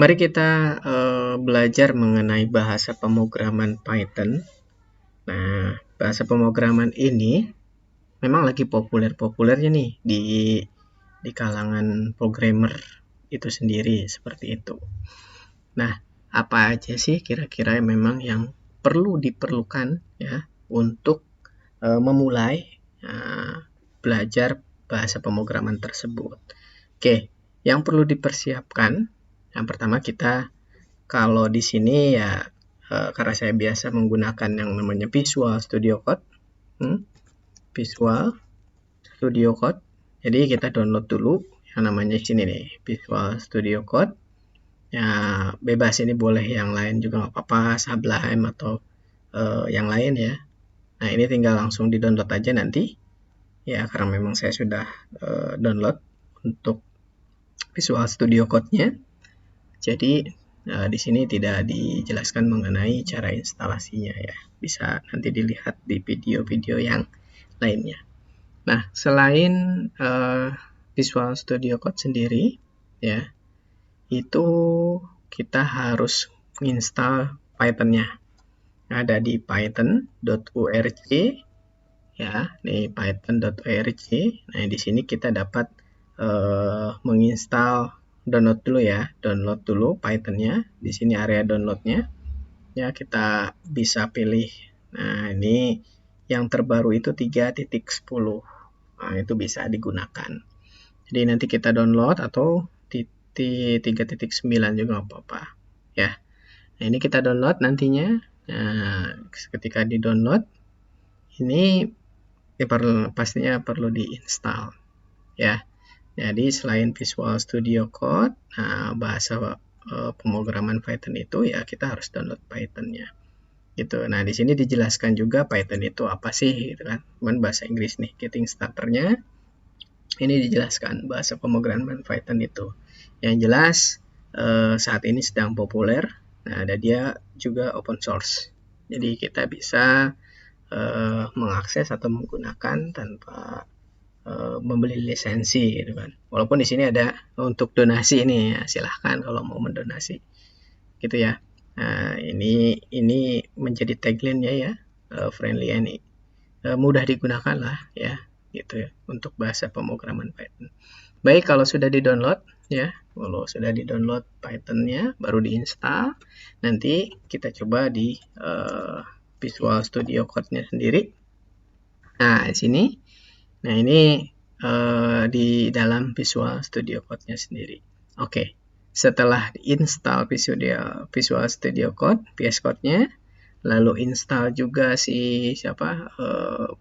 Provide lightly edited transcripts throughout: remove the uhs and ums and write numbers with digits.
Mari kita belajar mengenai bahasa pemrograman Python. Nah, bahasa pemrograman ini memang lagi populer-populernya nih di kalangan programmer itu sendiri seperti itu. Nah, apa aja sih kira-kira memang yang perlu diperlukan ya untuk memulai belajar bahasa pemrograman tersebut? Oke, yang perlu dipersiapkan yang pertama kita kalau di sini ya karena saya biasa menggunakan yang namanya Visual Studio Code, Visual Studio Code. Jadi kita download dulu yang namanya sini nih, Visual Studio Code. Ya bebas, ini boleh yang lain juga nggak apa-apa, Sublime atau yang lain ya. Nah ini tinggal langsung di download aja nanti ya, karena memang saya sudah download untuk Visual Studio Code-nya. Jadi di sini tidak dijelaskan mengenai cara instalasinya ya. Bisa nanti dilihat di video-video yang lainnya. Nah, selain Visual Studio Code sendiri ya, itu kita harus menginstal Python-nya. Ada di python.org ya, di python.org. Nah, di sini kita dapat menginstal, download dulu ya, download dulu Python-nya. Di sini area download-nya. Ya, kita bisa pilih. Nah, ini yang terbaru itu 3.10. Nah, itu bisa digunakan. Jadi nanti kita download atau 3.9 juga nggak apa-apa. Ya. Nah, ini kita download nantinya. Nah, ketika di-download ini pastinya perlu diinstal ya. Jadi selain Visual Studio Code, bahasa pemrograman Python itu ya kita harus download Python-nya. Gitu. Nah, di sini dijelaskan juga Python itu apa sih gitu kan. Cuman bahasa Inggris nih, getting starter-nya. Ini dijelaskan bahasa pemrograman Python itu. Yang jelas saat ini sedang populer. Nah, ada dia juga open source. Jadi kita bisa mengakses atau menggunakan tanpa membeli lisensi gitu kan. Walaupun di sini ada untuk donasi ini ya, silahkan kalau mau mendonasi gitu ya. Nah, ini menjadi tagline-nya ya, friendly and mudah digunakan lah ya, gitu ya, untuk bahasa pemrograman Python. Baik, kalau sudah di-download ya, kalau sudah di-download Python-nya baru diinstal. Nanti kita coba di Visual Studio Code-nya sendiri. Nah, di sini. Nah, ini di dalam Visual Studio Code-nya sendiri. Oke. Setelah install Visual Studio Code, VS Code-nya, lalu install juga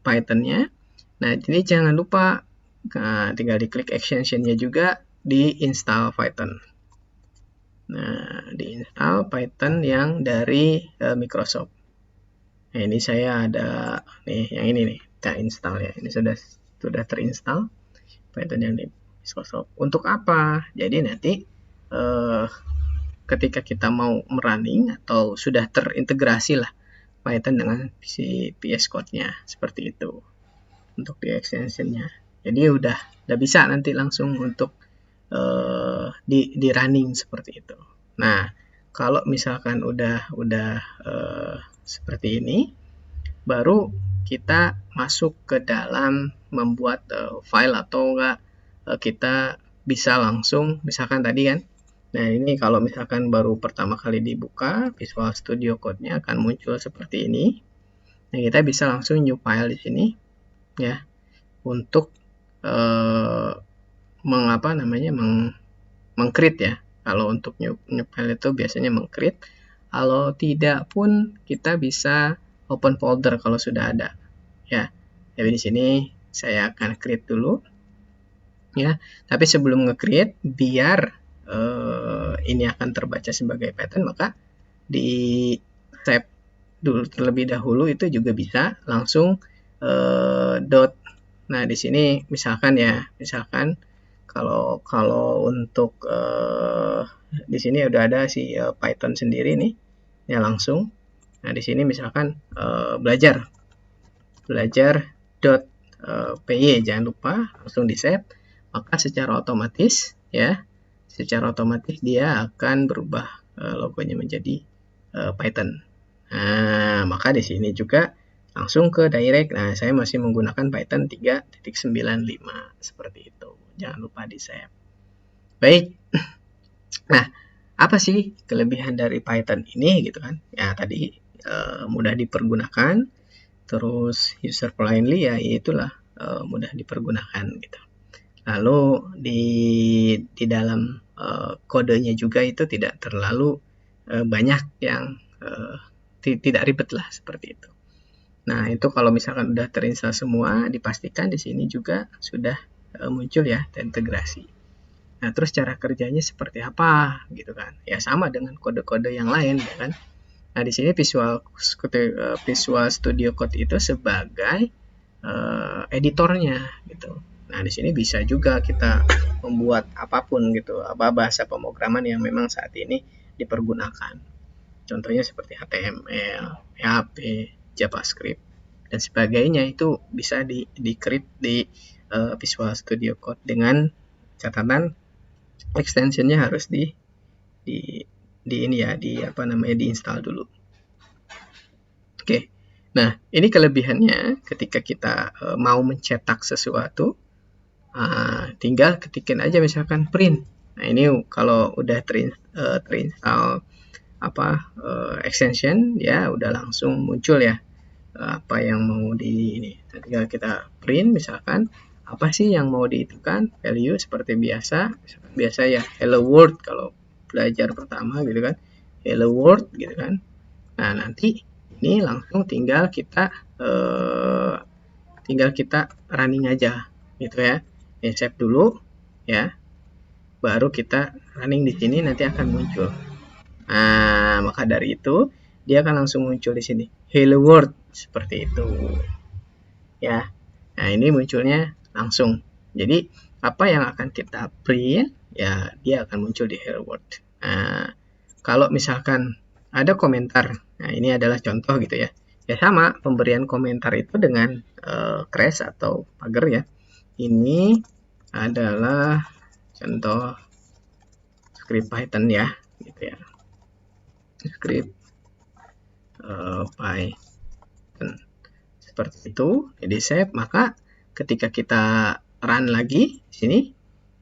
Python-nya. Nah, ini jangan lupa tinggal diklik extension-nya juga di-install Python. Nah, di-install Python yang dari Microsoft. Nah, ini saya ada nih, yang ini nih, kita install ya. Ini sudah terinstall Python yang di Microsoft. Untuk apa? Jadi nanti ketika kita mau running atau sudah terintegrasi lah Python dengan si VS Code-nya seperti itu untuk di extension-nya. Jadi udah bisa nanti langsung untuk di running seperti itu. Nah, kalau misalkan udah seperti ini, baru kita masuk ke dalam membuat file atau enggak kita bisa langsung, misalkan tadi kan. Nah, ini kalau misalkan baru pertama kali dibuka Visual Studio Code-nya akan muncul seperti ini. Nah, kita bisa langsung new file di sini ya, untuk meng-create ya. Kalau untuk new file itu biasanya meng-create. Kalau tidak pun kita bisa open folder kalau sudah ada ya. Jadi di sini saya akan create dulu ya. Tapi sebelum nge-create, biar ini akan terbaca sebagai Python, maka di save dulu terlebih dahulu. Itu juga bisa langsung dot. Nah, di sini misalkan kalau untuk di sini udah ada Python sendiri nih ya, langsung. Nah, di sini misalkan belajar.py, jangan lupa langsung di save, maka secara otomatis ya secara otomatis dia akan berubah logonya menjadi Python. Nah, maka di sini juga langsung ke direct. Nah, saya masih menggunakan Python 3.95 seperti itu. Jangan lupa di save. Baik. Nah, apa sih kelebihan dari Python ini gitu kan? Ya, tadi mudah dipergunakan, terus user friendly, ya itulah mudah dipergunakan gitu. Lalu di dalam kodenya juga itu tidak terlalu banyak yang tidak ribet lah seperti itu. Nah, itu kalau misalkan udah terinstall semua, dipastikan di sini juga sudah muncul ya terintegrasi. Nah, terus cara kerjanya seperti apa gitu kan? Ya sama dengan kode-kode yang lain ya kan. Nah, di sini Visual Studio Code itu sebagai editornya gitu. Nah, di sini bisa juga kita membuat apapun gitu, apa bahasa pemrograman yang memang saat ini dipergunakan. Contohnya seperti HTML, PHP, JavaScript, dan sebagainya itu bisa di-create di Visual Studio Code dengan catatan extensionnya harus di install dulu. Oke. Nah, ini kelebihannya ketika kita mau mencetak sesuatu, tinggal ketikin aja misalkan print. Nah, ini kalau udah terinstall extension ya udah langsung muncul ya apa yang mau ini. Tinggal kita print misalkan apa sih yang mau diitukan, value seperti biasa, misalkan biasa ya hello world kalau belajar pertama gitu kan, hello world gitu kan. Nah, nanti ini langsung tinggal kita running aja gitu ya. Ini save dulu ya. Baru kita running di sini nanti akan muncul. Nah, maka dari itu dia akan langsung muncul di sini. Hello world seperti itu. Ya. Nah, ini munculnya langsung. Jadi, apa yang akan kita print ya dia akan muncul di hello world. Nah, kalau misalkan ada komentar. Nah, ini adalah contoh gitu ya. Ya sama, pemberian komentar itu dengan crash atau pagar ya. Ini adalah contoh script Python ya, gitu ya. Script Python seperti itu. Jadi save, maka ketika kita run lagi di sini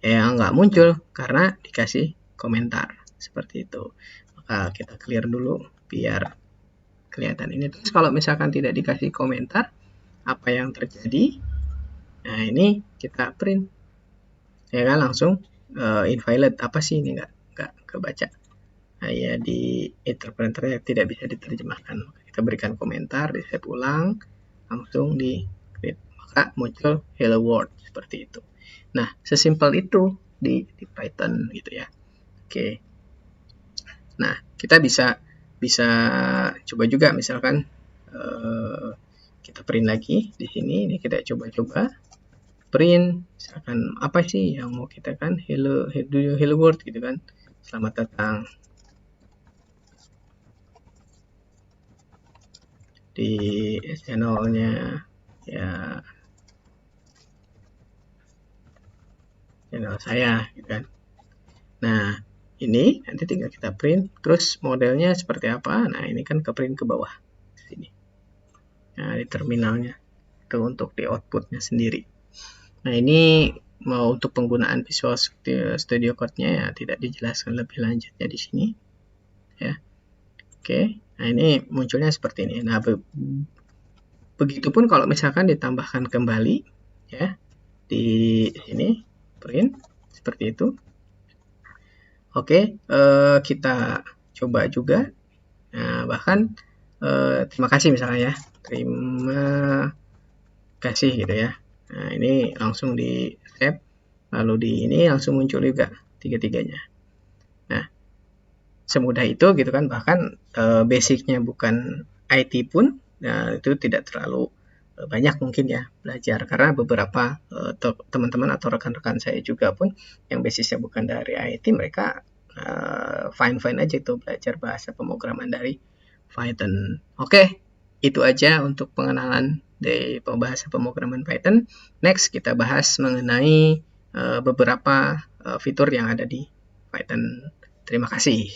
ya nggak muncul karena dikasih komentar seperti itu. Maka kita clear dulu biar kelihatan ini. Terus kalau misalkan tidak dikasih komentar, apa yang terjadi? Nah, ini kita print ya kan langsung invalid. Apa sih ini nggak kebaca. Nah, ya di interpreternya tidak bisa diterjemahkan. Kita berikan komentar, di save ulang, langsung di create. Maka muncul hello world seperti itu. Nah, sesimpel itu di Python gitu ya. Oke. Nah, kita bisa coba juga misalkan kita print lagi di sini. Ini kita coba print misalkan apa sih yang mau kita kan hello world gitu kan. Selamat datang di channelnya ya, channel saya gitu kan. Nah, ini nanti tinggal kita print, terus modelnya seperti apa. Nah, ini kan ke print ke bawah sini. Nah, di terminalnya itu untuk di outputnya sendiri. Nah, ini mau untuk penggunaan Visual Studio Code-nya ya tidak dijelaskan lebih lanjutnya di sini ya. Oke. Nah, ini munculnya seperti ini. Nah, begitupun kalau misalkan ditambahkan kembali ya di sini print seperti itu. Oke, kita coba juga. Nah, bahkan terima kasih misalnya ya. Terima kasih gitu ya. Nah, ini langsung di save. Lalu di ini langsung muncul juga tiga-tiganya. Nah, semudah itu gitu kan. Bahkan basicnya bukan IT pun itu tidak terlalu banyak mungkin ya belajar, karena beberapa teman-teman atau rekan-rekan saya juga pun yang basisnya bukan dari IT, mereka fine-fine aja itu belajar bahasa pemrograman dari Python. Oke, itu aja untuk pengenalan dari bahasa pemrograman Python. Next kita bahas mengenai beberapa fitur yang ada di Python. Terima kasih.